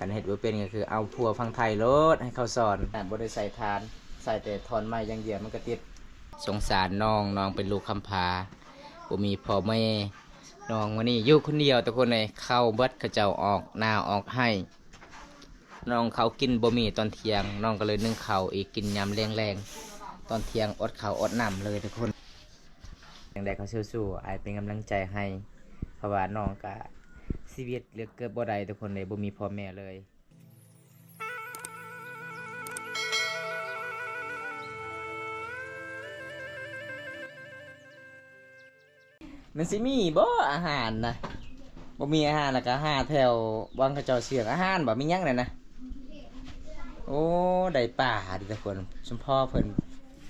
การเห็ดบ่เป็นก็คือเอาพัวฟังไทยโลดให้เขาสอนแต่บ่ได้ใส่ทานใส่แต่ทอนไม้อย่างเดียวมันก็ติดสงสารน้องเป็นลูกคำพาบ่มีพ่อแม่น้องวันนี้อยู่คนเดียวแต่คนในเข้าเบิดเขาเจ้าออกหน้าออกให้น้องเขากินบ่มีตอนเที่ยงน้องก็เลยนึ่งข้าวอีกกินยำแรงๆตอนเที่ยงอดข้าวอดน้ำเลยทุกคนอย่างใดเขาสู้ๆไอเป็นกำลังใจให้เพราะว่าน้องก็ชีวิตเลือกเกิดบ่ได้ทุกคนเลยบ่มีพ่อแม่เลยมันสิมีบ่อาหารนะบ่มีอาหารแล้วก็หาแถววังเขาเจ้าเสียงอาหารบ่มีหยังเลยนะโอ้ได้ป่าดิทุกคนสมพ่อเพิ่น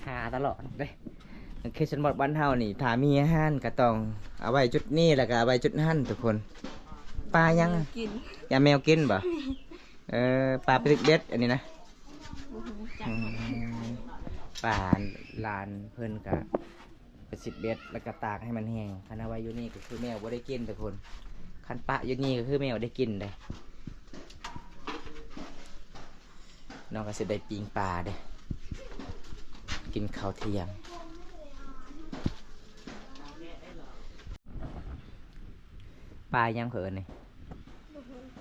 หาตลอดเด้คือฉันบอกบ้านเฮานี่ถ้ามีอาหารก็ต้องเอาไว้จุดนี้แล้วก็เอาไว้จุดนั้นทุกคนปลายังกินยาแมวกินบ่ปลาปลิกเบ็ดอันนี้นะปลาลานเพิ่นกะไปสิบเบ็ดแล้วก็ตากให้มันแห้งคันเอาไว้อยู่นี่ก็คือแมวบ่ได้กินทุกคนคันปะอยู่นี่ก็คือแมวได้กินเลยน้องก็สิได้ปิ้งปลาเด้กินข้าวเที่ยงปลายังเขินนี่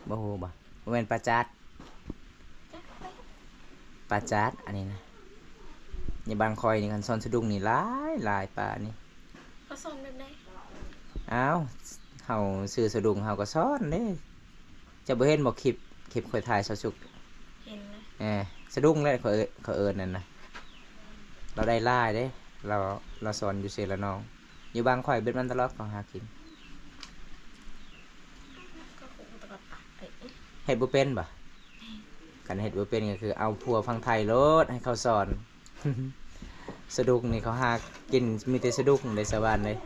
บ่ฮู้บ่บ่แม่นปลาจัดปลาจัดอันนี้นะนี่บางคอยนี่คันซ่อนสะดุ้งนี่หลายปลานี่เขาสอนแบบไหนอ้าวเฮาซื้อสะดุ้งเฮาก็ซ่อนเด้จะบ่เห็นบ่คลิปค่อยถ่ายซะสุกเห็นนะสะดุ้งเลยเขาเอิ้นนั่นน่ะเราได้หลายเด้เราสอนอยู่เสียละน้องอยู่บางคอยเบ็ดมันตลอดของหากินเฮ็ดบ่เป็นบ่กันเฮ็ดบ่เป็นก็คือเอาพัวฟังไทยโลดให้เขาสอน สะดุกนี่เขาหากินมีแต่สะดุกในสวรรค์เลย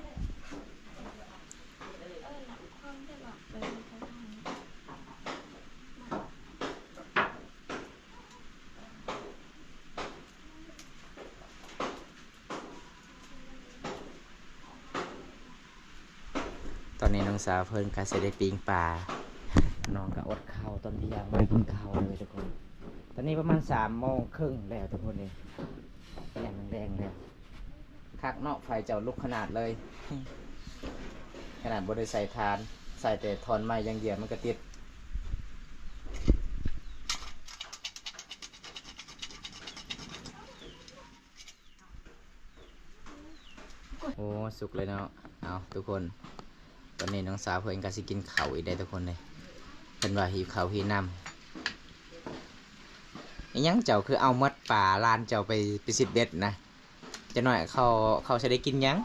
ตอนนี้น้องสาวเพิ่นก็สิได้ปิ้งปลาน้องก็อดข้าวตอนเที่ยงไม่ได้กินข้าวเลยทุกคนตอนนี้ประมาณ3:30แล้วทุกคนนี่แรงแรงแล้วคักเนาะไฟเจ้าลุกขนาดเลย ขนาดบ่ได้ใส่ทานใส่แต่ทอนไม้อย่างเดียวมันก็ติดโอ้สุกเลยเนาะเอาทุกคนตอนนี้น้องสาวเพิ่นก็สิกินข้าวอีกได้ทุกคนเลยเพิ่นว่าหิวข้าวหิวน้ำอีหยังเจ้าคือเอามัดป่าลานเจ้าไปสิบเบ็ดนะจะหน่อยเขาจะได้กินยัง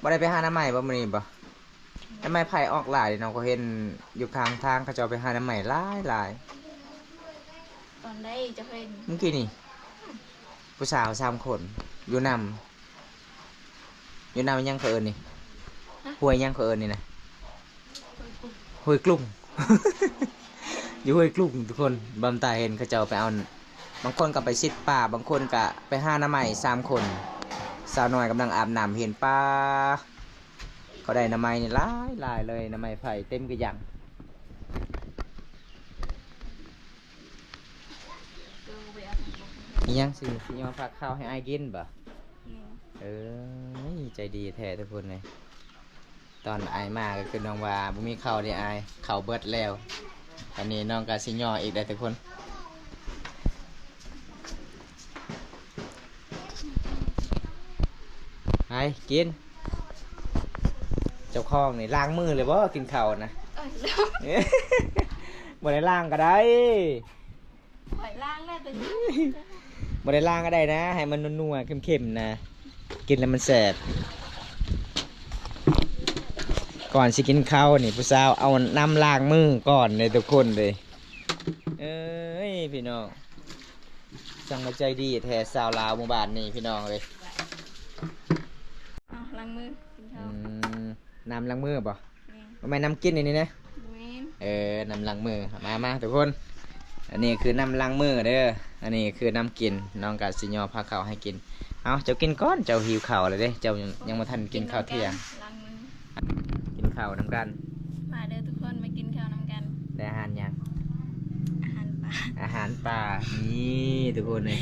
บ่ได้ไปหาน้ำใหม่บ่มื้อนี้บ่น้ำใหม่ไผ่ออกหลายน้องก็เห็นอยู่ข้างทางเขาเจ้าไปหาน้ำใหม่หลายตอนได้จะเป็นเมื่อกี้นี่ผู้สาว3 คนอยู่นยังเขาเอิ้นนี่ห้วยยังเขาเอิ้นนี่นะห้วยกลุ่ม อยู่ห้วยกลุ่มทุกคนบำตาเห็นเขาเจ้าไปเอาบางคนก็ไปซิดป่าบางคนก็ไปหาน้ำใหม่3 คนสาวน้อยกำลังอาบน้ำเห็นปลาเขาได้น้ำใหม่นี่หลายเลยน้ำใหม่ไผ่เต็มกระยังนี่ยังสิมาฝากข้าวให้อ้ายกินบ่ใจดีแท้ทุกคนเลยตอนอ้ายมาก็คือน้องว่าบ่มีข้าวนี่อ้ายข้าวเบิดแล้วตอนนี้น้องก็สิย่ออีกได้ทุกคนไปกินเจ้าของนี่ล้างมือเลยบ่กินข้าวนะบ่ได้ล้างก็ได้หอยล่างแม่ตัวนี้บ่ได้ล้างก็ได้นะให้มันนัวๆเค็มๆนะกินแล้วมันแสบก่อนสิกินข้าวนี่ผู้สาวเอาน้ำล้างมือก่อนเลยทุกคนเลยพี่น้องจังมาใจดีแท้สาวลาวหมู่บ้านนี่พี่น้องเลยล้างมือกินข้าวน้ำล้างมือป่ะไม่น้ำกินนี่นะน้ำล้างมือมาทุกคนอันนี้คือน้ำล้างมือเด้ออันนี้คือน้ำกินน้องกาสิญอพาข้าวให้กินเอาเจ้ากินก้อนเจ้าหิวข้าวเลยเด้เจ้ายังมาทันกินข้าวเที่ยงกิน ข้าวน้ำกัน มาเด้อทุกคนมากินข้าวนำกัน ได้อาหารยัง อาหารป่า อาหารป่านี่ทุกคนเลย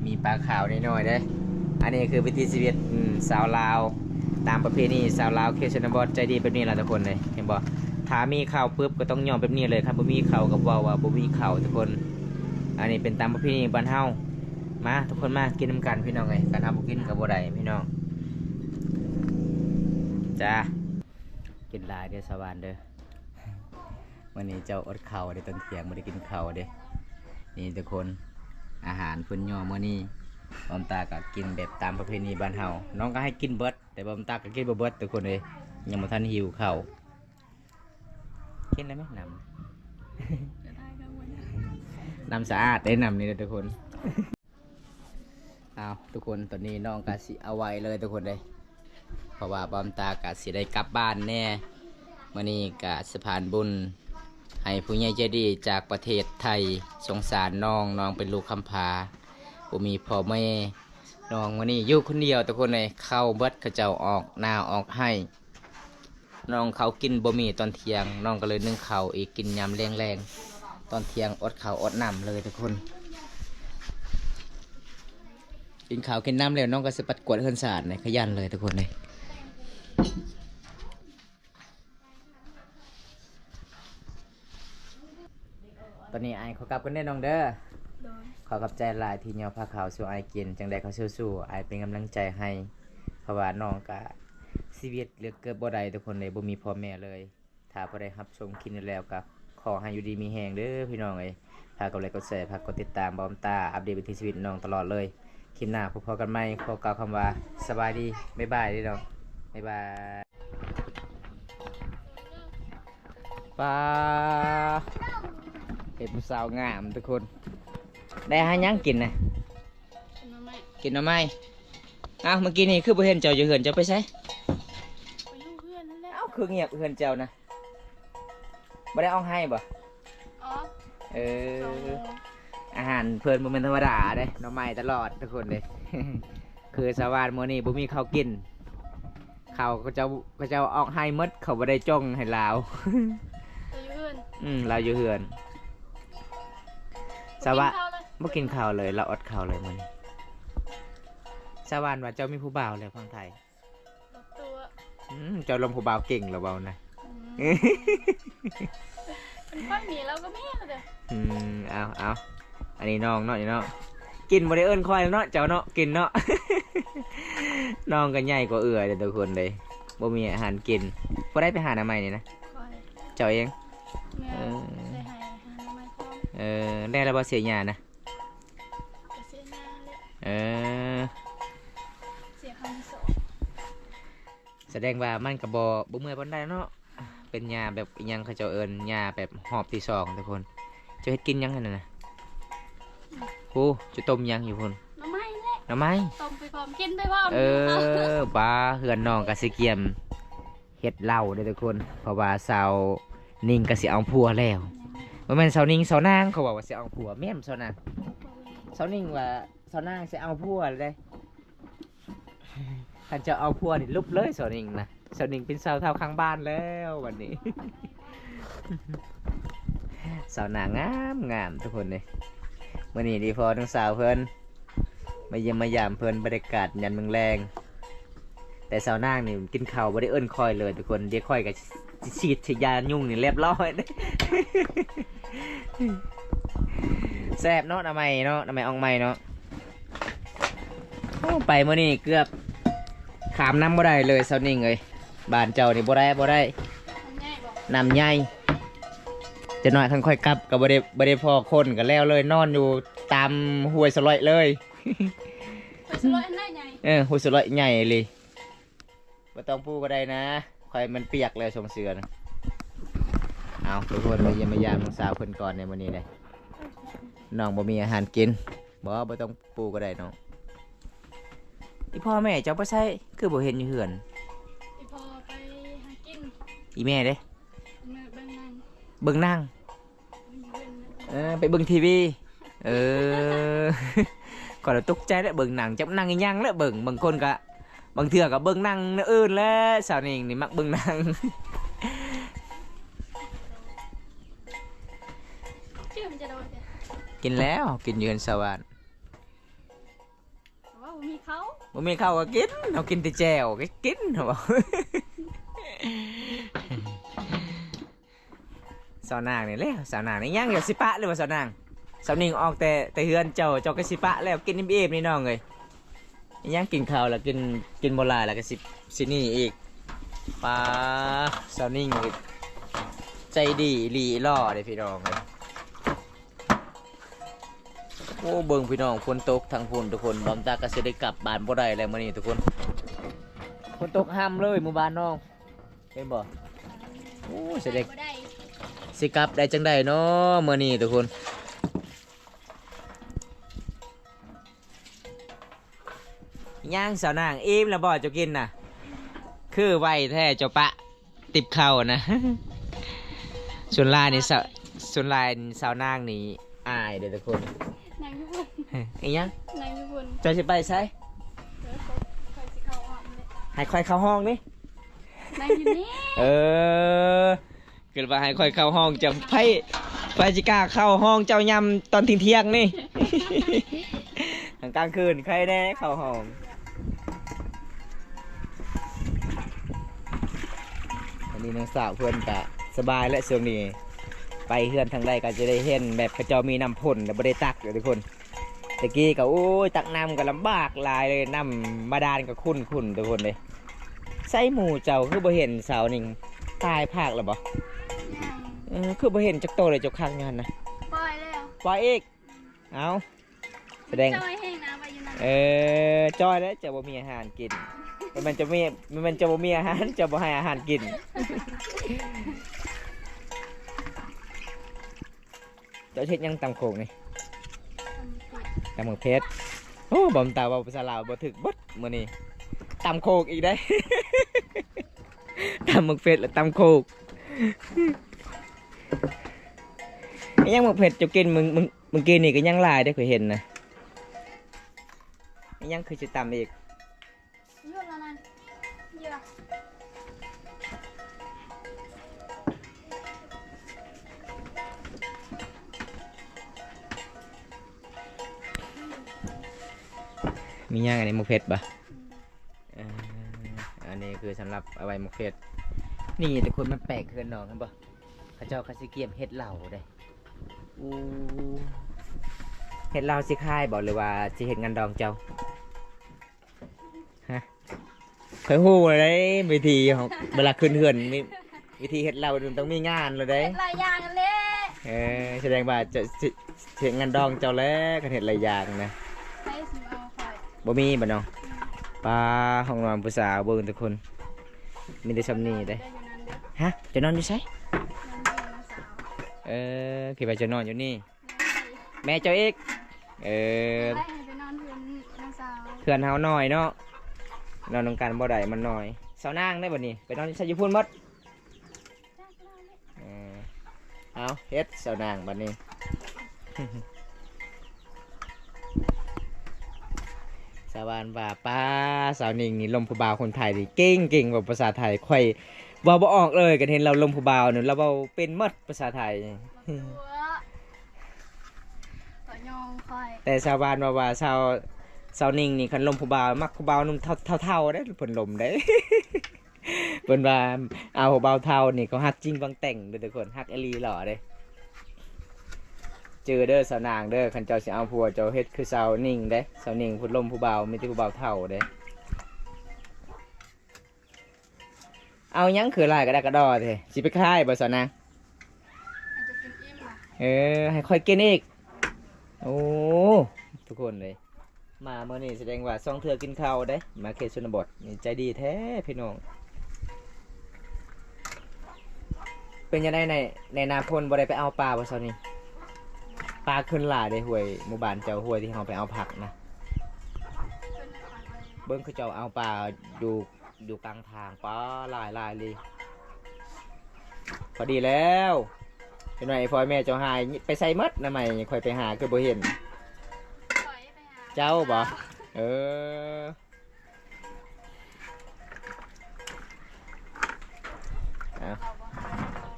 มีปลาขาวน้อยๆเด้ออันนี้คือวิถีชีวิตสาวลาวตามประเพณีสาวลาวเขตชนบทใจดีแบบนี้แหละทุกคนเลยเห็นบ่ถ้ามีข้าวปุ๊บก็ต้องยอมแบบนี้เลยครับบ่มีข้าวก็เว้าว่าบ่มีข้าวทุกคน อันนี้เป็นตามประเพณีบ้านเฮามาทุกคนมากินน้ำกันพี่น้องเอ้ยการทำบ่กินกับบ่ได้พี่น้องจ้ากินหลายเด้อสวรรค์เด้อวันนี้เจ้าอดข้าวได้ตอนเที่ยงบ่ได้กินข้าวเด้นี่ทุกคนอาหารเพิ่นย่อมื้อนี้บอมตาก็กินแบบตามประเพณีบ้านเฮาน้องก็ให้กินเบิดแต่บอมตาก็กินบ่เบิดทุกคนเอ้ยยังบ่ทันหิวข้าวกินได้ไหมน้ำ จะได้กันวันนี้ น้ำสะอาดได้น้ำนี่เลยทุกคน เอาทุกคนตอนนี้น้องกะสิเอาไว้เลยทุกคนเลยเพราะว่าบอมตากะสิได้กลับบ้านแน่มื่อนี้กะสะพานบุญให้ผู้ใหญ่ใจดีจากประเทศไทยสงสารน้องเป็นลูกคำพาบ่มีพ่อแม่น้องวันนี้อยู่คนเดียวทุกคนเลยเข้าเบิดเขาเจ้าออกหน้าออกให้น้องเขากินบ่มีตอนเที่ยงน้องก็เลยนึ่งข้าวอีกกินยำแรงๆตอนเที่ยงอดข้าวอดน้ำเลยทุกคนกินข้าวกินน้ำแล้วน้องก็สปัดกวาดเฮือนสะอาดเลยขยันเลยทุกคนเลยตอนนี้ไอ้เขากลับกันได้น้องเด้อ โดน ขอกับใจหลายที่เหนียวผ้าขาวสู่ไอ้กินจังใดเขาสู้ๆไอ้เป็นกำลังใจให้เพราะว่าน้องก็ชีวิตเหลือเกิดบ่ได้ทุกคนเลยบ่มีพ่อแม่เลยถ้าบ่ได้รับชมคลิปนี้แล้วก็ขอให้อยู่ดีมีแฮงเด้อพี่น้องเอ้ยฝากกดไลค์กดแชร์ฝากกดติดตามบอมตาอัปเดตวิถีชีวิตน้องตลอดเลยคลิปหน้าพบกันใหม่ขอกล่าวคำว่าสบายดีบ๊ายบายเด้อน้องบ๊ายบายป้าเห็ดผู้สาวงามทุกคนได้หาหยังกินนะ กินมาไหม กินหน่อไม้อ้าวเมื่อกี้นี่คือบ่เห็นเจ้าอยู่เหือนเจ้าไปใช้ ไปยุ่งเพื่อนนั่นแหละ อ้าวคือเงียบเหือนเจ้านะบ่ได้เอองให้บ่ อ๋อ เอ สอง อ โมง อาหารเพิ่นบ่แม่นธรรมดาเด้หน่อไม้ตลอดทุกคนเด้ คือสวรรค์มื้อนี้บ่มีข้าวกินข้าวเขาเจ้าออกให้หมดเขาบ่ได้จ้องให้ลาว ไปยุ่งเพื่อน เราอยู่เหือนสวรรค์ ข้าวเลย บ่กินข้าวเลยเราอดข้าวเลยมื้อนี้สวรรค์ว่าเจ้ามีผู้บ่าวแล้วฝั่งไทย รถตัว เจ้าลมผู้บ่าวเก่งเหรือเปล่านะ เป็นค่อยมีแล้วก็มีเลย เอาอันนี้น้องเนาะนี่เนาะกินบ่ได้เอิ้นควายเนาะเจ้าเนาะกินเนาะ น้องก็ใหญ่กว่าเอื้อเด้อทุกคนเลยบ่มีอาหารกินบ่ได้ไปหาหน้าใหม่นี่นะ ค่อย เจ้าเอง เมื่อได้หายหาไม้พร้อม ได้แล้วบ่เสียหญ้านะ จะเสียหน้าเลย เออ เสียคำสอน แสดงว่ามันก็บ่เมื่อยปานใดเนาะเป็นหญ้าแบบอิหยังเขาเจ้าเอิ้นหญ้าแบบหอบที่สองทุกคนเจ้าเฮ็ดกินหยังนั่นน่ะโอ้จะต้มหยังอยู่พุ่น น้ำไม้แหละ หน่อไม้ ต้มไปพร้อมกินไปพร้อม ปลาเหือนน้องกสิเกียมเฮ็ดเหล้าเด้อทุกคนเพราะว่าสาวนิ่งกสิเอาผัวแล้วบ่แม่นสาวนิ่งสาวนางเขาบอกว่าสิเอาผัวแม่นสาวนางสาวนิ่งว่าสาวนางสิเอาผัวเลยท่านจะเอาผัวนี่ลุบเลยสาวนิ่งนะสาวนิ่งเป็นสาวเท่าข้างบ้านแล้ววันนี้ สาวนางงามทุกคนเลยมื้อนี้ดีพอทั้งสาวเพิ่นมาเยี่ยมมายามเพิ่นบรรยากาศยันเมืองแรงแต่สาวนางนี่กินข้าวบ่ได้เอิ้นคอยเลยทุกคนเดี๋ยวคอยกับฉีดยายุ่งนี่เรียบร้อย แซ่บเนาะทำไมเนาะทำไมอองไม่เนาะโอ้ไปมื้อนี้เกือบขามน้ำบ่ได้เลยสาวนิ่งเอ้ยบ้านเจ้านี่บ่ได้น้ำง่ายบอก น้ำใหญ่จะน้อยคันค่อยกลับก็บ่ได้พอคนก็แล้วเลยนอนอยู่ตามห้วยสลอยเลย ไปสลอยอันได้ไง ห้วยสลอยใหญ่เลยบ่ต้องปูก็ได้นะค่อยมันเปียกเลยชมเสือนะเอาทุกคนมาเยี่ยมมายามน้องสาวเพิ่นก่อนในมื้อนี้เลยน้องบ่มีอาหารกินบ่ต้องปูก็ได้น้องอีพ่อแม่เจ้าบ่ใช่คือบ่เห็นอยู่เฮือน อีพอไปหากิน อีแม่เด้ เมื่อเบิ่งนั่ง เบิ่งนั่ง เบิ่งนั่ง ไปเบิ่งทีวีก่อนเราตกใจแล้วเบิ่งหนังจับนั่งอีหยังแล้วเบิ่งบางคนก็บางเทื่อก็เบิ่งหนังอื่นแล้วสาวนิ่งนี่มักเบิ่งหนัง มันจะโดนเสีย กินแล้วกินอยืนสวรรค์ แต่ว่าผมมีเขา บ่มีข้าวก็กินเอากินแต่แจ่วก็กินเขาบอก สาวนางนี่แล้วสาวนางนี่ยังอย่าสิปะเลยว่าสาวนางสาวนิ่งออกแต่เฮือนเจ้าก็สิปะแล้วกินอิ่มๆนี่น้องเอ้ยยังกินข้าวแล้วกินบ่หลายแล้วก็สินี่อีกปลาสาวนิ่งใจดีหลีล่อเด้พี่น้องเอ้ยโอ้เบิ่งพี่น้องฝนตกทั้งพุ่นทุกคนบอมตาก็สิได้กลับบ้านบ่ได้แล้วมื้อนี้ทุกคนฝนตกห้ามเลยหมู่บ้านน้องเห็นบ่โอ้สิได้ บ่ได้ สิกลับได้จังได้เนาะมื้อนี้ทุกคนย่างสาวนางอิ่มแล้วบ่เจ้ากินน่ะคือไวแท้เจ้าปะติบข้าวนะ ส่วนลายนี่ส่วนลายสาวนางนี่อายเด้อทุกคน นางญี่ปุ่น อีหยัง นางญี่ปุ่น เจ้าสิไปไส เดี๋ยวเขาคอยสิเข้าห้องเลย ให้ค่อยเข้าห้องนี่ นางอยู่นี่ เกิดว่าให้ค่อยเข้าห้องจะไผสิกล้าเข้าห้องเจ้ายำตอนเที่ยงๆนี่ กลางคืนใครแน่เข้าห้องอันนี้น้องสาวเพื่อนกะสบายและช่วงนี้ไปเฮือนทางใดก็จะได้เห็นแบบพระเจ้ามีน้ำพ่นแต่ไม่ได้ตักเลยทุกคนตะกี้ก็โอ้ยตักน้ำก็ลำบากหลายเลยน้ำบาดาลก็คุ้นทุกคนเลยใส่หมูเจ้าคือบ่เห็นสาวนิ่งตายภาคแล้วบ่ ยัง คือบ่เห็นจักโตเลยเจ้าข้างงานนะ ปล่อยแล้ว ปล่อยอีกเอาแสดง จอยแห้งนะไปอยู่นั่น จอยแล้วจะบ่มีอาหารกินมันจะบ่มีอาหารจะบ่ให้อาหารกิน เจ้าเช็ดยังตำโขกนี่ตำหมึกเพชรโอ้บ่มตาว่าภาษาลาวบ่ถึกบดมื้อนี้ตำโขกอีกได้ ตำหมึกเพชรและตำโขกยังหมึกเพชรจะกินมึงกินนี่ก็ยังหลายได้เคยเห็นนะยังคือจะตำอีก ยืดแล้วนั่นยืด มีย่างอันนี้มุกเพชรปะอันนี้คือสำหรับเอาไว้มุกเพชรนี่แต่คนมันแปลกเกินน้องครับปะเขาเจ้าคาสิเกียมเฮ็ดเหล่าได้อู้เฮ็ดเหล่าสิค่ายบอกเลยว่าสิเฮ็ดงานดองเจ้าฮะเคยฮู้เลยวิธีของเวลาขึ้นเฮือนมีวิธีเฮ็ดเหล่าต้องมีงานเลยได้ หลายอย่างกันเลย แสดงว่าจะเฮ็ดงานดองเจ้าแล้วก็เฮ็ดหลายอย่างนะ ใช้สิเอาคอย บ่มีบ่น้องปลาห้องนอนผู้สาวเบิ่งทุกคนมีแต่ซำนี้เด้ อยู่นั่นเด้อ ฮะจะนอนอยู่ไส นั่นเด้อน้าสาว คิดว่าจะนอนอยู่นี่ แม่เจ้าเอกไปให้ไปนอนเพื่อนน้าสาว เพื่อนเฮาน้อยเนาะนอนนำกันบ่ได้มันน้อยสาวนางได้บ่นี่ไปนอนใส่อยู่พุ่นหมดเอาเฮ็ดสาวนางบัดนี้ สาวานว่าป้าสาวนิ่งนี่ลมผู้บ่าวคนไทยนี่เก่งแบบภาษาไทยค่อยเว้าบ่ออกเลยกันเห็นเราลมผู้บ่าวเนี่ยเราเว้าเป็นหมดภาษาไทย ต่อยองคอย แต่ชาวบ้านว่าสาวนิ่งนี่คันลมผู้บ่าวมักผู้บ่าวนุ่มเท่าได้เพิ่นลมได้ เพิ่นว่าเอาผู้บ่าวเท่านี่เขาฮักจริงบางแต่งเด้อทุกคนฮักอลีหล่อเด้เจอเด้อสาวนางเด้อคันเจ้าสิเอาผัวเจ้าเฮ็ดคือสาวนิ่งเด้สาวนิ่งพุ่นลมผู้บ่าวมีแต่ผู้บ่าวเท่าเด้เอาหยังคือลายกระดากระดอเด้สิไปค่ายบ่สาวนาง อาจจะกินอิ่มล่ะ ให้ค่อยกินอีกโอ้ทุกคนเลยมาเมื่อนี้แสดงว่าซ่องเถื่อกินข้าวเด้มาเขตชนบทนี่ใจดีแท้พี่น้องเป็นยังไงในนาพลบ่ได้ไปเอาปลาบ่ซะนี่ปลาขึ้นหลายได้ห้วยหมู่บ้านเจ้าห้วยที่เราไปเอาผักนะเบิ้งคือเจ้าเอาปลาอยู่กลางทางปลาหลายเลยพอดีแล้วเห็นไหมพ่อแม่เจ้าหายไปใส่มัดนะไหมค่อยไปหาคือบ่เห็น ปล่อยไปหา เจ้าบ่เอา เอาบ่หา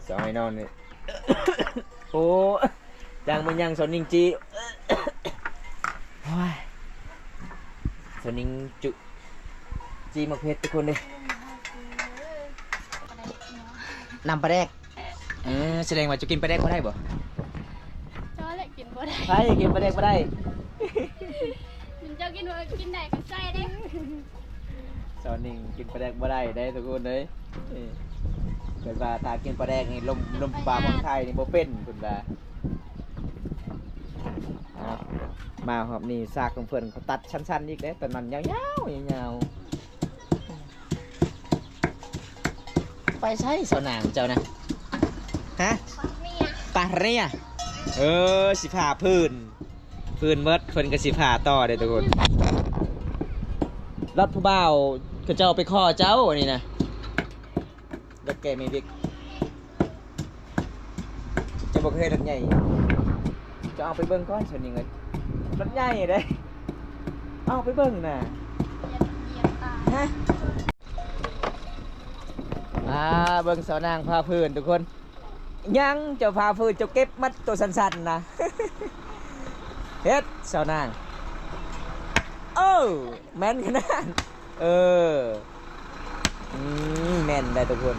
สองไอ้นอนนี่ โอ้ จังมันยังสนนิงจีโอ้ยสนนิงจุจีมะเพชรทุกคนเลยนำปลาแดกแสดงว่าจะกินปลาแดกก็ได้บ่ เจ้าแหละกินบ่ได้ ใช่กินปลาแดกก็ได้ เจ้ากินบ่กินได้ก็ใส่ได้ สอนนิงกินปลาแดกบ่ได้ได้ทุกคนเลยเกิดว่าถ้ากินปลาแดกนี่ลมปลาของไทยนี่บ่เป็นคุณว่ามาครับนี่ซากของเพื่อนเขาตัดชั้นๆอีกแล้วแต่มันยาวๆยาวๆไปใช้สนามเจ้านะฮะปลาเรียสิผ่าพื้นเมิดเพิ่นก็สิผ่าต่อเด้อทุกคนรถผู้บ่าวเขาเจ้าไปข้อเจ้านี่นะรถแกมีบิ๊กจะบอกให้รถใหญ่จะเอาไปเบิ่งก้อนชนยังไงรถใหญ่เลยเอาไปเบิ่งน่ะฮะเบิ่งสาวนางพาพื้นทุกคนยังเจ้าพาพื้นเจ้าเก็บมัดตัวสั้นๆนะเฮ็ดสาวนางแม่นขนาดแม่นได้ทุกคน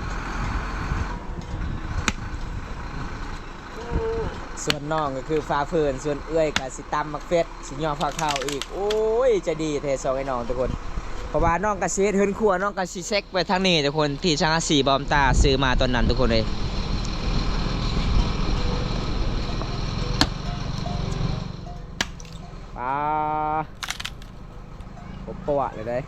ส่วนน้องก็คือฟ้าเฟิร์นส่วนเอื้อยกับสิตำมักเฟสสิย่อฟ้าข้าวอีกโอ้ยจะดีเทสองไอ้น้องทุกคนเพราะว่าน้องกระซีเฮิร์นครัวน้องกระซีเซ็กไปทางนี้ทุกคนที่ช่างสีบอมตาซื้อมาตอนนั้นทุกคนเลยผมปวดเลยได้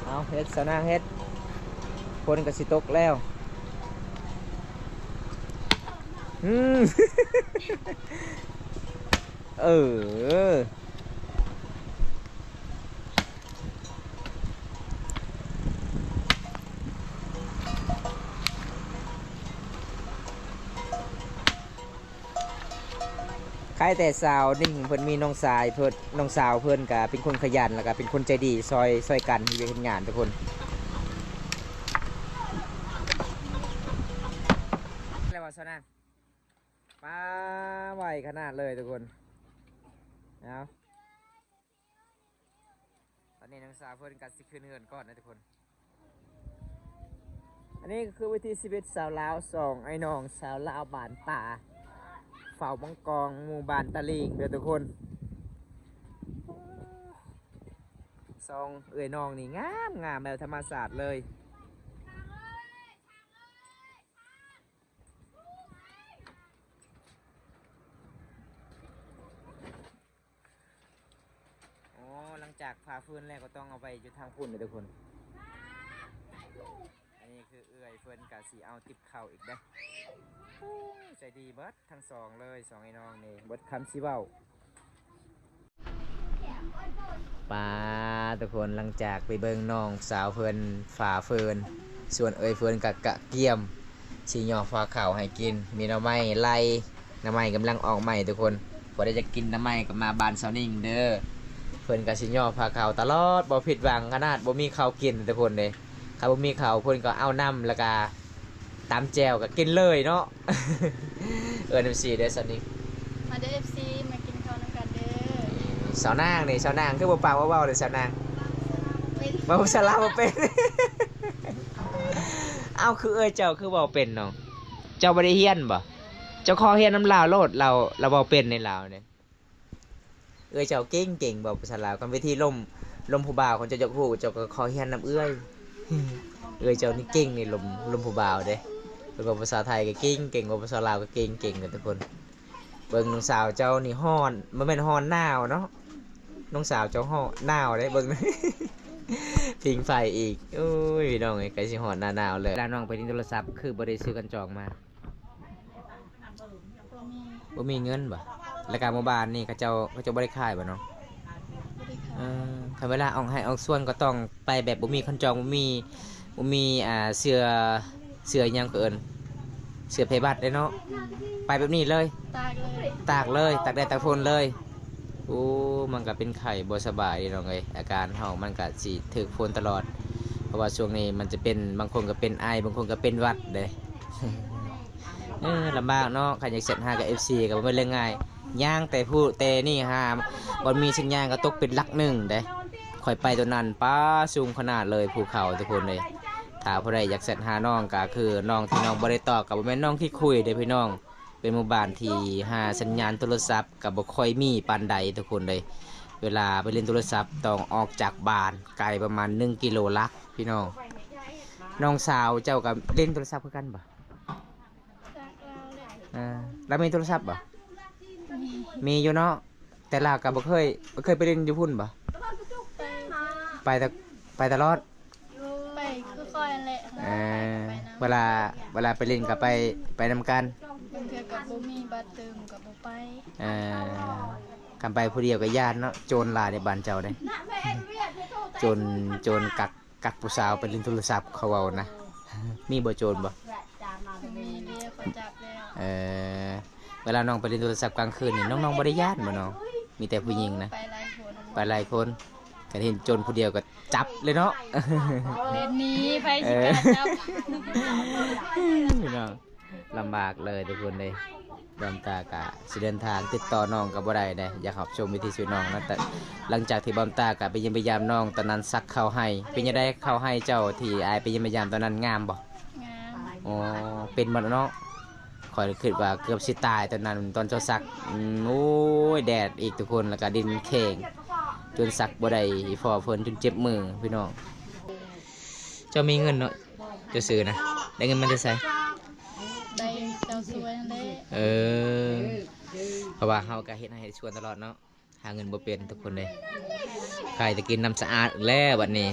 เอาเฮ็ดสนางเฮ็ดคนกับสิตกแล้วใครแต่สาวนิ่งเพิ่นมีน้องสายเพิ่นน้องสาวเพิ่นก็เป็นคนขยันแล้วก็เป็นคนใจดีซอยกันที่เฮ็ดงานทุกคนแล้วว่าซะนะมาไวขนาดเลยทุกคนเอาตอนนี้น้องสาวเพิ่นก็สิขึ้นเฮือนก่อนนะทุกคนอันนี้ก็คือวิธีชีวิตสาวลาว2ไอ้น้องสาวลาวบ้านป่าเฝ้าบังกองหมู่บ้านตะลิงเด้อทุกคนซองเอ่ยน้องนี่งามแบบธรรมศาสตร์เลยหลังจากพาฟื้นแล้วก็ต้องเอาไปอยู่ทางพุ่นเลยทุกคนอันนี้คือเอ่ยเฟิร์นกับสีเอาติบเข่าอีกได้ใจดีเบิดทั้งสองเลยสองไอ้น้องนี่เบิดคำซีเบ้าป้าทุกคนหลังจากไปเบิ่งน้องสาวเฟิร์นฝ่าเฟิร์นส่วนเอ่ยเฟิร์นกับกะเกียมชีหยอกฟ้าข่าวให้กินมีหน่อไม้ไล่หน่อไม้กำลังออกใหม่ทุกคนพอได้จะกินหน่อไม้กับมาบานเซานิ่งเด้อเฟิร์นกับชีหยอกฟ้าข่าวตลอดบ่ผิดหวังขนาดบ่มีข้าวกินทุกคนเลยถ้าบ่มีข้าวเฟิร์นก็เอาน้ำแล้วก็ตามแจวก็กินเลยเนาะ น้ำสีเด้อสันนี่มาเด้อ FC มากินข้าวน้ำกันเด้อสาวนางนี่สาวนางคือบ่ปากว่าเว้าเลยสาวนางบ่สลาบ่เป็น เอ้าคือเจ้าคือเว้าเป็นเนาะเจ้าบ่ได้เฮียนบ่เจ้าขอเฮียนน้ำลาวโลดเราเว้าเป็นในลาวเนี่ยเจ้าเก่งบ่ภาษาลาวกันวิธีลมผู้บ่าวคนเจ้าฮู้เจ้าก็ขอเฮียนน้ำเอ้ยเจ้านี่เก่งนี่ลมผู้บ่าวเด้แล้วก็ภาษาไทยก็เก่งกว่าภาษาลาวก็เก่งกันทุกคนเบิ่งน้องสาวเจ้านี่ฮ้อนมันเป็นฮ้อนหนาวเนาะน้องสาวเจ้าฮ้อนหนาวได้เบิ่ง พิงไฟอีกโอ้ยพี่น้องไอ้ไก่สิฮ้อนหนาวเลยด้านน้องไปที่โทรศัพท์คือบ่ได้ซื้อกันจองมาบ่มีเงินบ่แล้วก็หมู่บ้านนี่เขาเจ้าบ่ได้ขายบ่เนาะถ้าเวลาออกให้ออกส่วนก็ต้องไปแบบบ่มีคนจองบ่มีเสื้อยังเกินเสื้อเพบัตรเลยเนาะไปแบบนี้เลยตากแดดตากฝนเลยโอ้มันก็เป็นไข่บ่สบายเนาะไงอาการเฮามันก็สิถึกฝนตลอด เพราะว่าช่วงนี้มันจะเป็นบางคนก็เป็นไอบางคนก็เป็นหวัดเด้ ลำบากเนาะใครอยากเสร็จหากับ FC ก็บ่เป็นเรื่องง่ายย่างแต่ผู้แต่นี่หาบ่มีสัญญาณก็ตกเป็นหลักหนึ่งเด้ค่อยไปตัวนั้นป้าสูงขนาดเลยภูเขาทุกคนเลยถ้าผู้ใดอยากเสร็จหาน้องก็คือน้องที่น้องบ่ได้ตอบกับบ่แม่นน้องที่คุยเด้พี่น้องเป็นหมู่บ้านที่หาสัญญาณโทรศัพท์ก็บ่ค่อยมีปานใดทุกคนเลยเวลาไปเล่นโทรศัพท์ต้องออกจากบ้านไกลประมาณ1กิโลลักพี่น้องน้องสาวเจ้าก็เล่นโทรศัพท์คือกันบ่ จากเราเลย แล้วมีโทรศัพท์บ่ มี มีอยู่เนาะแต่ลาวก็บ่เคยไปเล่นอยู่พุ่นบ่ ไป ไปตลอด ไปคือค่อยแหละ เออ ไป เวลาไปเล่นก็ไปนำกัน บางเทื่อกับบ่มีบัตรเติมกับบ่ไป เออคำไปผู้เดียวก็ย่านเนาะโจรหลายในบ้านเจ้าได้โจรกักผู้สาวไปเล่นโทรศัพท์เขาเว้านะ มีบ่โจรบ่ มีเรียกเขาจับแล้ว เออเวลาน้องไปเล่นโทรศัพท์กลางคืนนี่น้องๆบ่ได้ย่านบ่น้องมีแต่ผู้หญิงนะ ไปหลายคน ไปหลายคนก็เห็นโจรผู้เดียวก็จับเลยเนาะ เล่นนี้ไผสิกล้าจับ พี่น้องลำบากเลยทุกคนเลยบอมตากะสิเดินทางติดต่อน้องกับบ่ได้เลยอยากขับชมวิธีชีวิตน้องนะแต่หลังจากที่บอมตากะไปเยี่ยมพยายามน้องตอนนั้นซักข้าวให้เป็นยังไงข้าวให้เจ้าที่อายไปเยี่ยมพยายามตอนนั้นงามบ่ งาม อ๋อเป็นหมดเนาะคอยคิดว่าเกือบสิตายตอนนั้นตอนเจ้าซักโอ้ยแดดอีกทุกคนแล้วก็ดินแข็งจนซักบ่ได้ฟอเพิ่นจนเจ็บมือพี่น้องเจ้ามีเงินเนาะเจ้าซื้อนะได้เงินมันจะใส่ ได้เจ้าสวยนั่นแหละ เออเพราะว่าเฮาก็เฮ็ดให้ชวนตลอดเนาะหาเงินบ่เป็นทุกคนเลยใครจะกินน้ำสะอาดแล้วบัดนี้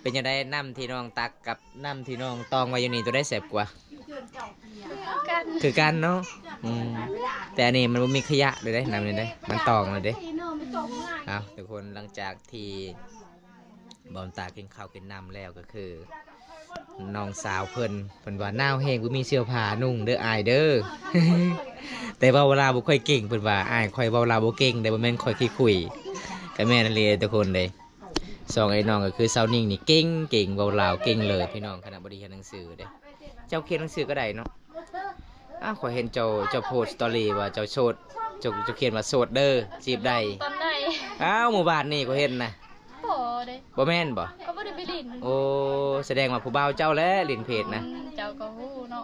เป็นยังไงน้ำที่น้องตักกับน้ำที่น้องตองไว้อยู่นี่ตัวได้แสบกว่า กัน คือกันเนาะแต่อันนี้มันบ่มีขยะเลยเด้น้ำนี่เด้มันตองเลยเด้เอาทุกคนหลังจากที่บอมตากินข้าวกินน้ำแล้วก็คือน้องสาวเพิ่นว่าหนาวแห้งบ่มีเสื้อผ้านุ่งเด้ออายเด้อ แต่ว่าเวลาบ่ค่อยเก่งเพิ่นว่าอายค่อยเว้าลาวบ่เก่งแต่บ่แม่นค่อยขี้คุยก็แม่นั่นเลยทุกคนเลยสองไอ้น้องก็คือเซานิ่งนี่เก่งเว้าลาวเก่งเลยพี่น้องขณะบ่ได้เรียนหนังสือเด้เจ้าเขียนหนังสือก็ได้เนาะข้อยเห็นเจ้าโพสต์สตอรี่ว่าเจ้าโสดเจ้าเขียนว่าโสดเด้อจีบได้ ตอนไหน หมู่บ้านนี่ก็เห็นนะ บ่เด้ บ่แม่นบ่ เขาบ่ได้ไปลิ้น โอ้แสดงว่าผู้บ่าวเจ้าแหล้วลินเพจนะ เจ้าก็ฮู้เนาะ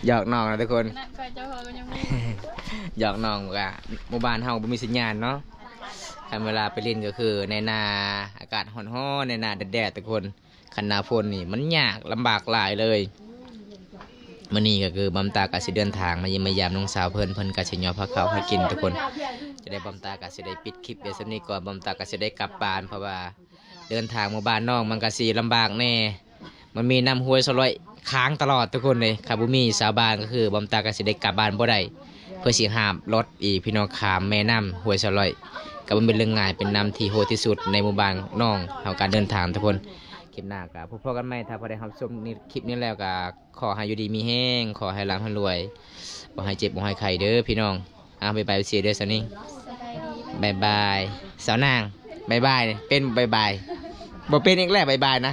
หยอกน้องนะทุกคน นั่นก็เจ้าเขาก็ยังมี หยอกน้องว่าหมู่บ้านเฮาบ่มีสัญญาณเนาะคันเวลาไปเล่นก็คือในนาอากาศร้อนๆในนาแดดๆทุกคนคันหน้าฝนนี่มันยากลำบากหลายเลยมื้อนี้ก็คือบำตาก็สิเดินทางมาเยี่ยมมายามน้องสาวเพิ่นก็สิย่อพาข้าวให้กินทุกคนจะได้บำตาก็สิได้ปิดคลิปเดี๋ยวซั่นนี้ก่อนบำตาก็สิได้กลับบ้านเพราะว่าเดินทางหมู่บ้านน้องมันก็สิลำบากแน่มันมีน้ำห้วยสลอยค้างตลอดทุกคนเลยครับบ่มีสาวบ้านก็คือบำตาก็สิได้กลับบ้านบ่ได้เพื่อสิหาบรถอีกพี่น้องข้ามแม่น้ำห้วยสลอยก็บ่เป็นเรื่องง่ายเป็นน้ำที่โหดที่สุดในหมู่บ้านน้องเฮาการเดินทางทุกคนคลิปหน้าก็พบกันใหม่ถ้าพอได้รับชมคลิปนี้แล้วก็ขอให้อยู่ดีมีแห้งขอให้ร่ำให้รวยบ่ให้เจ็บบ่ให้ไข้เด้อพี่น้องบ๊ายบายเสียเด้อสาวนิ่ง สบายดี บายบายสาวนางบายบายเป็นบายบายบ่เป็นอีกแล้วบายบายนะ